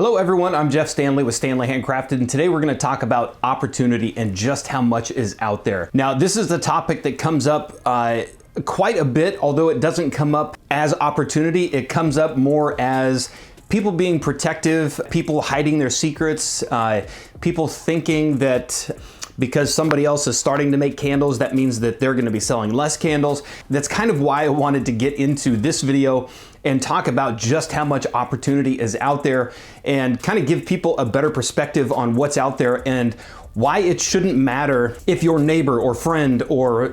Hello everyone, I'm Jeff Standley with Standley Handcrafted, and today we're going to talk about opportunity and just how much is out there. Now, this is the topic that comes up quite a bit, although it doesn't come up as opportunity. It comes up more as people being protective, people hiding their secrets, people thinking that because somebody else is starting to make candles, that means that they're going to be selling less candles. That's kind of why I wanted to get into this video and talk about just how much opportunity is out there and kind of give people a better perspective on what's out there and why it shouldn't matter if your neighbor or friend or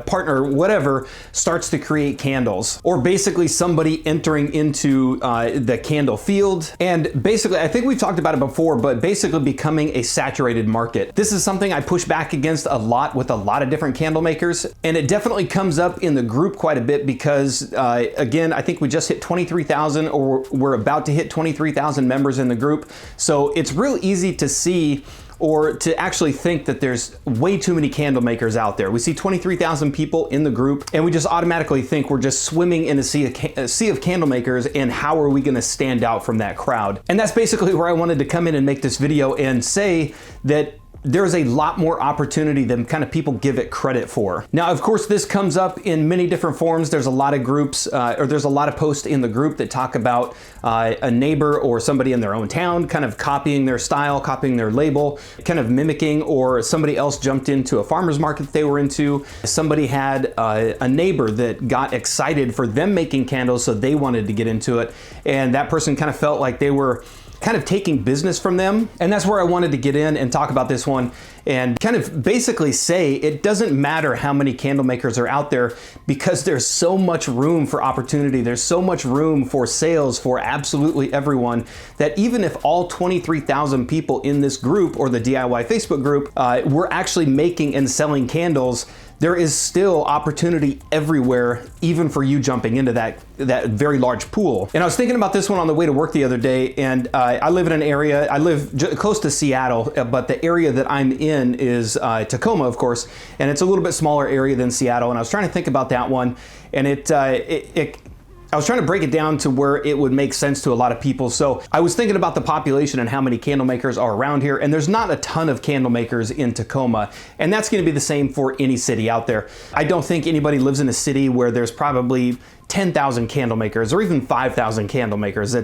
partner, whatever, starts to create candles, or basically somebody entering into the candle field. And basically, I think we've talked about it before, but basically becoming a saturated market. This is something I push back against a lot with a lot of different candle makers. And it definitely comes up in the group quite a bit because, again, I think we just hit 23,000, or we're about to hit 23,000 members in the group. So it's real easy to see or to actually think that there's way too many candle makers out there. We see 23,000 people in the group and we just automatically think we're just swimming in a sea of candle makers, and how are we gonna stand out from that crowd? And that's basically where I wanted to come in and make this video and say that there's a lot more opportunity than kind of people give it credit for. Now, of course, this comes up in many different forms. There's a lot of groups, or there's a lot of posts in the group that talk about a neighbor or somebody in their own town kind of copying their style, copying their label, kind of mimicking, or somebody else jumped into a farmer's market that they were into. Somebody had a neighbor that got excited for them making candles, so they wanted to get into it. And that person kind of felt like they were kind of taking business from them. And that's where I wanted to get in and talk about this one and kind of basically say it doesn't matter how many candle makers are out there, because there's so much room for opportunity. There's so much room for sales for absolutely everyone, that even if all 23,000 people in this group or the DIY Facebook group were actually making and selling candles, there is still opportunity everywhere, even for you jumping into that very large pool. And I was thinking about this one on the way to work the other day, and I live in an area, I live close to Seattle, but the area that I'm in is Tacoma, of course, and it's a little bit smaller area than Seattle. And I was trying to think about that one, and I was trying to break it down to where it would make sense to a lot of people. So I was thinking about the population and how many candle makers are around here, and there's not a ton of candle makers in Tacoma, and that's gonna be the same for any city out there. I don't think anybody lives in a city where there's probably 10,000 candle makers or even 5,000 candle makers.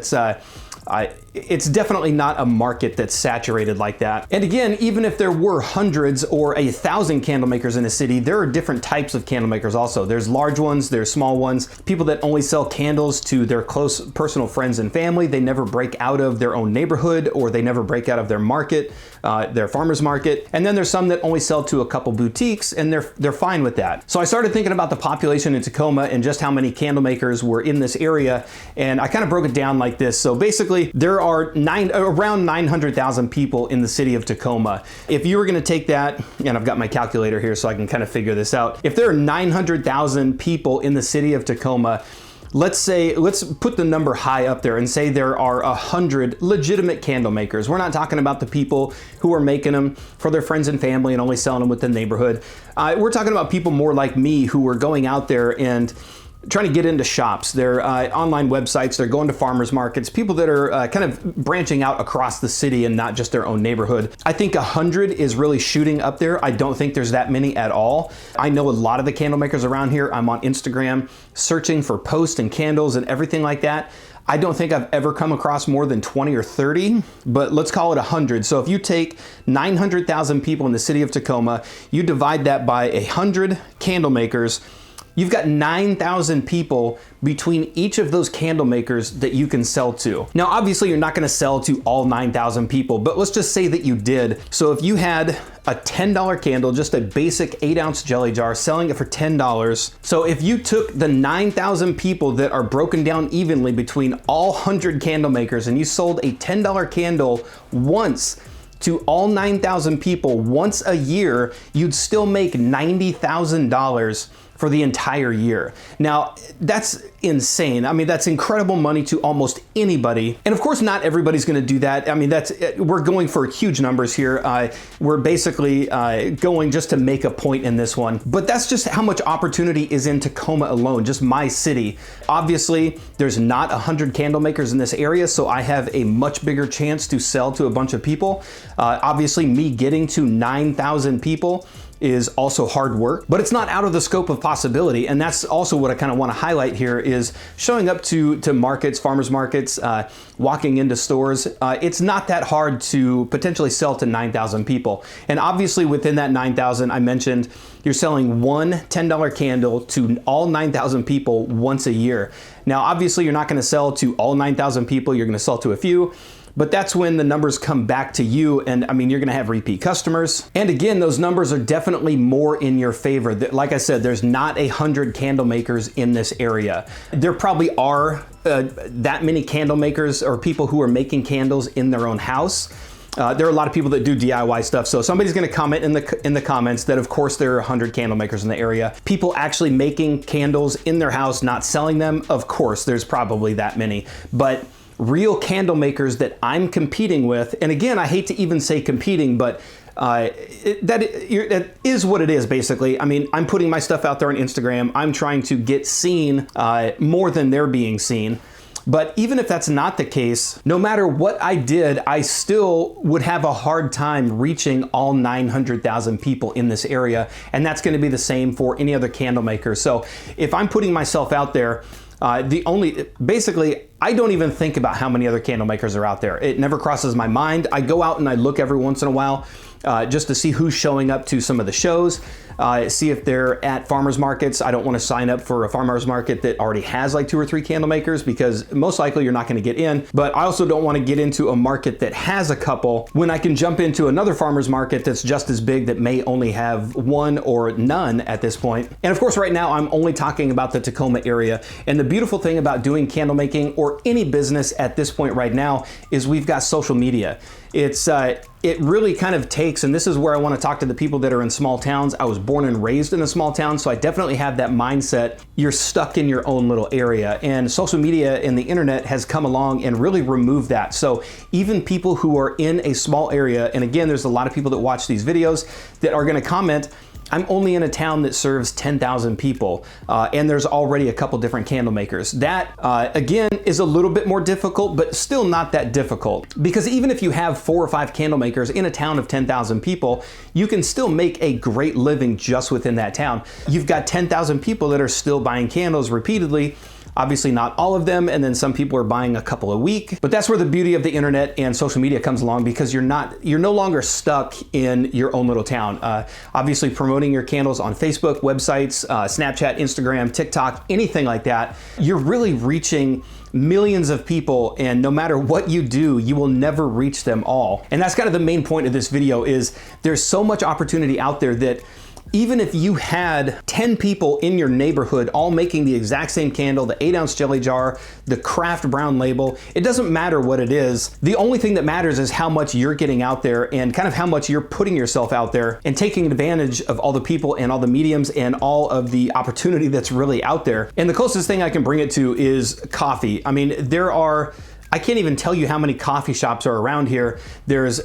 It's definitely not a market that's saturated like that. And again, even if there were hundreds or 1,000 candle makers in a city, there are different types of candle makers also. There's large ones, there's small ones, people that only sell candles to their close personal friends and family. They never break out of their own neighborhood, or they never break out of their market, their farmer's market. And then there's some that only sell to a couple boutiques, and they're fine with that. So I started thinking about the population in Tacoma and just how many candle makers were in this area, and I kind of broke it down like this. So basically, there are around 900,000 people in the city of Tacoma. If you were going to take that, and I've got my calculator here so I can kind of figure this out. If there are 900,000 people in the city of Tacoma, let's put the number high up there and say there are 100 legitimate candle makers. We're not talking about the people who are making them for their friends and family and only selling them within the neighborhood. We're talking about people more like me who are going out there and trying to get into shops. They're online websites, they're going to farmers markets, people that are kind of branching out across the city and not just their own neighborhood. I think 100 is really shooting up there. I don't think there's that many at all. I know a lot of the candle makers around here. I'm on Instagram searching for posts and candles and everything like that. I don't think I've ever come across more than 20 or 30, but let's call it 100. So if you take 900,000 people in the city of Tacoma, you divide that by 100 candle makers, you've got 9,000 people between each of those candle makers that you can sell to. Now, obviously, you're not gonna sell to all 9,000 people, but let's just say that you did. So if you had a $10 candle, just a basic 8-ounce jelly jar, selling it for $10. So if you took the 9,000 people that are broken down evenly between all 100 candle makers, and you sold a $10 candle once to all 9,000 people once a year, you'd still make $90,000 for the entire year. Now, that's insane. I mean, that's incredible money to almost anybody. And of course, not everybody's gonna do that. I mean, we're going for huge numbers here. We're basically going just to make a point in this one. But that's just how much opportunity is in Tacoma alone, just my city. Obviously, there's not 100 candle makers in this area, so I have a much bigger chance to sell to a bunch of people. Obviously, me getting to 9,000 people is also hard work, but it's not out of the scope of possibility. And that's also what I kind of want to highlight here is showing up to markets, farmers markets, walking into stores. It's not that hard to potentially sell to 9,000 people. And obviously within that 9,000, I mentioned you're selling one $10 candle to all 9,000 people once a year. Now, obviously you're not going to sell to all 9,000 people. You're going to sell to a few. But that's when the numbers come back to you, and I mean, you're gonna have repeat customers. And again, those numbers are definitely more in your favor. Like I said, there's not 100 candle makers in this area. There probably are that many candle makers or people who are making candles in their own house. There are a lot of people that do DIY stuff. So somebody's gonna comment in the comments that of course there are 100 candle makers in the area. People actually making candles in their house, not selling them, of course, there's probably that many. But real candle makers that I'm competing with, and again, I hate to even say competing, but that is what it is basically. I mean, I'm putting my stuff out there on Instagram. I'm trying to get seen more than they're being seen. But even if that's not the case, no matter what I did, I still would have a hard time reaching all 900,000 people in this area. And that's gonna be the same for any other candle maker. So if I'm putting myself out there, basically, I don't even think about how many other candle makers are out there. It never crosses my mind. I go out and I look every once in a while just to see who's showing up to some of the shows, see if they're at farmers markets. I don't want to sign up for a farmers market that already has like 2 or 3 candle makers because most likely you're not going to get in. But I also don't want to get into a market that has a couple when I can jump into another farmers market that's just as big that may only have 1 or none at this point. And of course, right now I'm only talking about the Tacoma area. And the beautiful thing about doing candle making or any business at this point right now is we've got social media. It really kind of takes, and this is where I want to talk to the people that are in small towns. I was born and raised in a small town, so I definitely have that mindset. You're stuck in your own little area, and social media and the internet has come along and really removed that. So even people who are in a small area, and again, there's a lot of people that watch these videos that are going to comment, I'm only in a town that serves 10,000 people, and there's already a couple different candle makers. That, again, is a little bit more difficult, but still not that difficult. Because even if you have 4 or 5 candle makers in a town of 10,000 people, you can still make a great living just within that town. You've got 10,000 people that are still buying candles repeatedly. Obviously not all of them, and then some people are buying a couple a week. But that's where the beauty of the internet and social media comes along, because you're no longer stuck in your own little town. Obviously promoting your candles on Facebook, websites, Snapchat, Instagram, TikTok, anything like that, you're really reaching millions of people, and no matter what you do, you will never reach them all. And that's kind of the main point of this video is there's so much opportunity out there that even if you had 10 people in your neighborhood all making the exact same candle, the 8-ounce jelly jar, the craft brown label, it doesn't matter what it is. The only thing that matters is how much you're getting out there and kind of how much you're putting yourself out there and taking advantage of all the people and all the mediums and all of the opportunity that's really out there. And the closest thing I can bring it to is coffee. I mean, I can't even tell you how many coffee shops are around here. There's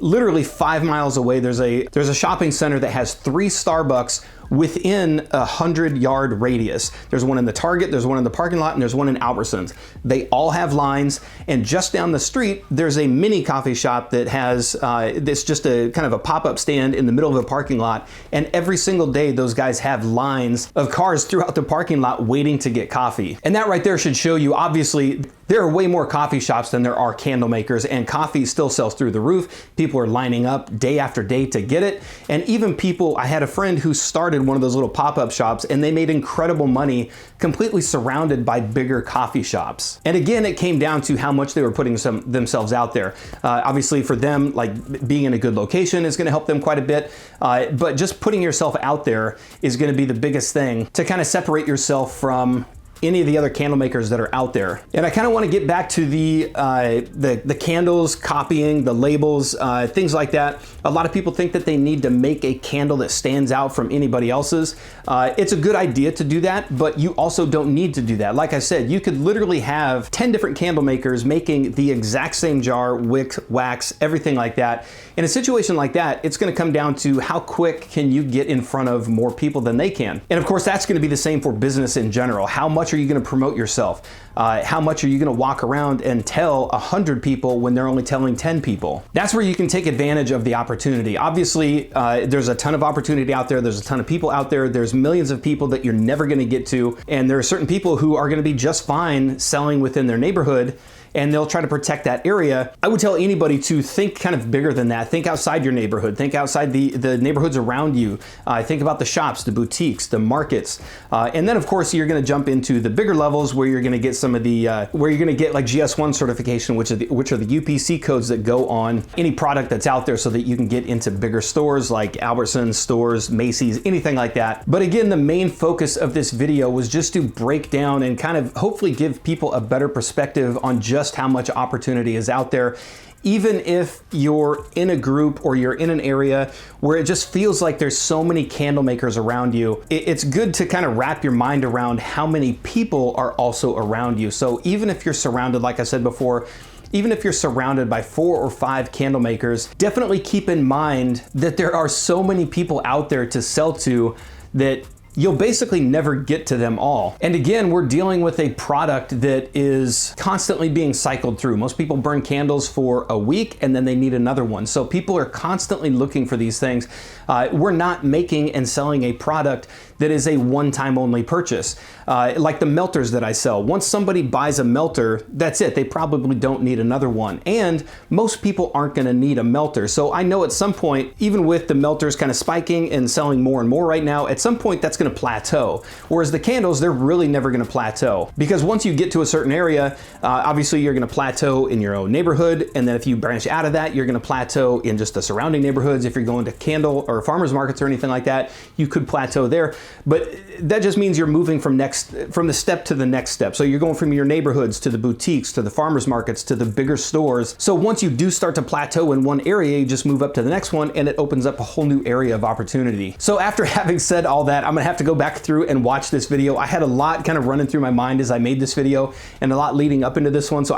literally 5 miles away, there's a shopping center that has 3 Starbucks within a 100-yard radius. There's one in the Target, there's one in the parking lot, and there's one in Albertsons. They all have lines, and just down the street, there's a mini coffee shop that has, it's just a kind of a pop-up stand in the middle of a parking lot, and every single day, those guys have lines of cars throughout the parking lot waiting to get coffee. And that right there should show you, obviously, there are way more coffee shops than there are candle makers, and coffee still sells through the roof. People are lining up day after day to get it. And even people, I had a friend who started one of those little pop-up shops, and they made incredible money completely surrounded by bigger coffee shops. And again, it came down to how much they were putting themselves out there. Obviously for them, like being in a good location is gonna help them quite a bit, but just putting yourself out there is gonna be the biggest thing to kind of separate yourself from any of the other candle makers that are out there. And I kind of want to get back to the candles, copying, the labels, things like that. A lot of people think that they need to make a candle that stands out from anybody else's. It's a good idea to do that, but you also don't need to do that. Like I said, you could literally have 10 different candle makers making the exact same jar, wick, wax, everything like that. In a situation like that, it's going to come down to how quick can you get in front of more people than they can. And of course, that's going to be the same for business in general. How much are you going to promote yourself? How much are you going to walk around and tell 100 people when they're only telling 10 people? That's where you can take advantage of the opportunity. Obviously, there's a ton of opportunity out there. There's a ton of people out there. There's millions of people that you're never going to get to. And there are certain people who are going to be just fine selling within their neighborhood, and they'll try to protect that area. I would tell anybody to think kind of bigger than that. Think outside your neighborhood. Think outside the neighborhoods around you. Think about the shops, the boutiques, the markets. And then of course you're gonna jump into the bigger levels where you're gonna get some of the, where you're gonna get like GS1 certification, which are the UPC codes that go on any product that's out there so that you can get into bigger stores like Albertsons stores, Macy's, anything like that. But again, the main focus of this video was just to break down and kind of hopefully give people a better perspective on just how much opportunity is out there. Even if you're in a group or you're in an area where it just feels like there's so many candle makers around you, it's good to kind of wrap your mind around how many people are also around you. So even if you're surrounded, like I said before, even if you're surrounded by 4 or 5 candle makers, definitely keep in mind that there are so many people out there to sell to that you'll basically never get to them all. And again, we're dealing with a product that is constantly being cycled through. Most people burn candles for a week and then they need another one. So people are constantly looking for these things. We're not making and selling a product that is a one-time only purchase. Like the melters that I sell. Once somebody buys a melter, that's it. They probably don't need another one. And most people aren't gonna need a melter. So I know at some point, even with the melters kind of spiking and selling more and more right now, at some point that's gonna plateau. Whereas the candles, they're really never gonna plateau. Because once you get to a certain area, obviously you're gonna plateau in your own neighborhood. And then if you branch out of that, you're gonna plateau in just the surrounding neighborhoods. If you're going to candle or farmers markets or anything like that, you could plateau there. But that just means you're moving from the step to the next step. So you're going from your neighborhoods to the boutiques, to the farmers markets, to the bigger stores. So once you do start to plateau in one area, you just move up to the next one and it opens up a whole new area of opportunity. So after having said all that, I'm gonna have to go back through and watch this video. I had a lot kind of running through my mind as I made this video and a lot leading up into this one. So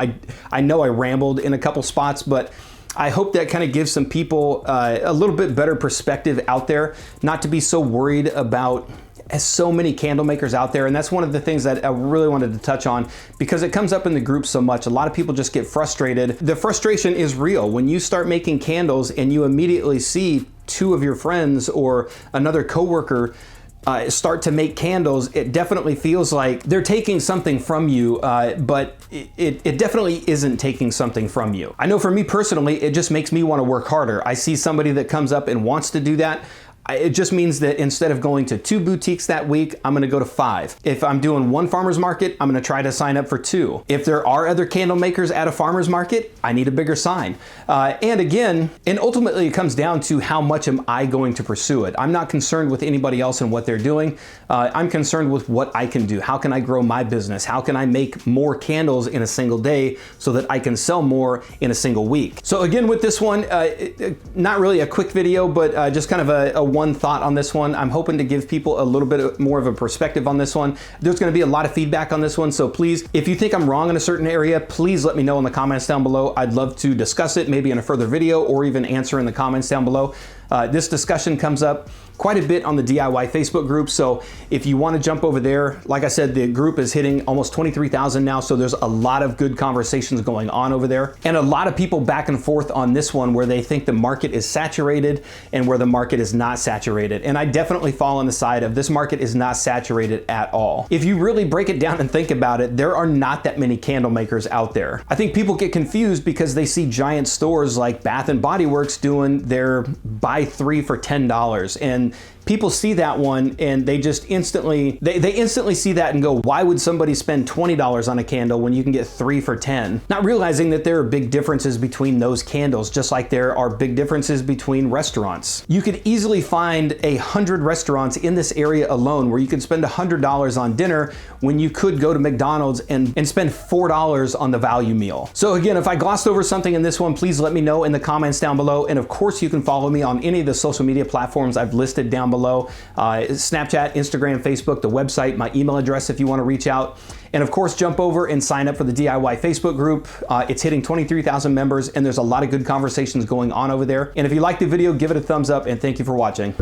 I know I rambled in a couple spots, but I hope that kind of gives some people a little bit better perspective out there, not to be so worried about so many candle makers out there. And that's one of the things that I really wanted to touch on because it comes up in the group so much. A lot of people just get frustrated. The frustration is real. When you start making candles and you immediately see 2 of your friends or another coworker start to make candles, it definitely feels like they're taking something from you, but it definitely isn't taking something from you. I know for me personally, it just makes me want to work harder. I see somebody that comes up and wants to do that. It just means that instead of going to 2 boutiques that week, I'm gonna go to 5. If I'm doing 1 farmer's market, I'm gonna try to sign up for 2. If there are other candle makers at a farmer's market, I need a bigger sign. And again, and ultimately it comes down to how much am I going to pursue it. I'm not concerned with anybody else and what they're doing. I'm concerned with what I can do. How can I grow my business? How can I make more candles in a single day so that I can sell more in a single week? So again, with this one, not really a quick video, but just kind of a one thought on this one. I'm hoping to give people a little bit more of a perspective on this one. There's going to be a lot of feedback on this one, so please, if you think I'm wrong in a certain area, please let me know in the comments down below. I'd love to discuss it, maybe in a further video or even answer in the comments down below. This discussion comes up quite a bit on the DIY Facebook group, so if you want to jump over there, like I said, the group is hitting almost 23,000 now, so there's a lot of good conversations going on over there, and a lot of people back and forth on this one where they think the market is saturated and where the market is not saturated. And I definitely fall on the side of this market is not saturated at all. If you really break it down and think about it, there are not that many candle makers out there. I think people get confused because they see giant stores like Bath and Body Works doing their buy 3 for $10, and people see that one and they just instantly, they instantly see that and go, why would somebody spend $20 on a candle when you can get 3 for 10? Not realizing that there are big differences between those candles, just like there are big differences between restaurants. You could easily find 100 restaurants in this area alone where you could spend $100 on dinner when you could go to McDonald's and spend $4 on the value meal. So again, if I glossed over something in this one, please let me know in the comments down below. And of course, you can follow me on any of the social media platforms I've listed down below. Snapchat, Instagram, Facebook, the website, my email address if you want to reach out. And of course, jump over and sign up for the DIY Facebook group. It's hitting 23,000 members and there's a lot of good conversations going on over there. And if you liked the video, give it a thumbs up and thank you for watching.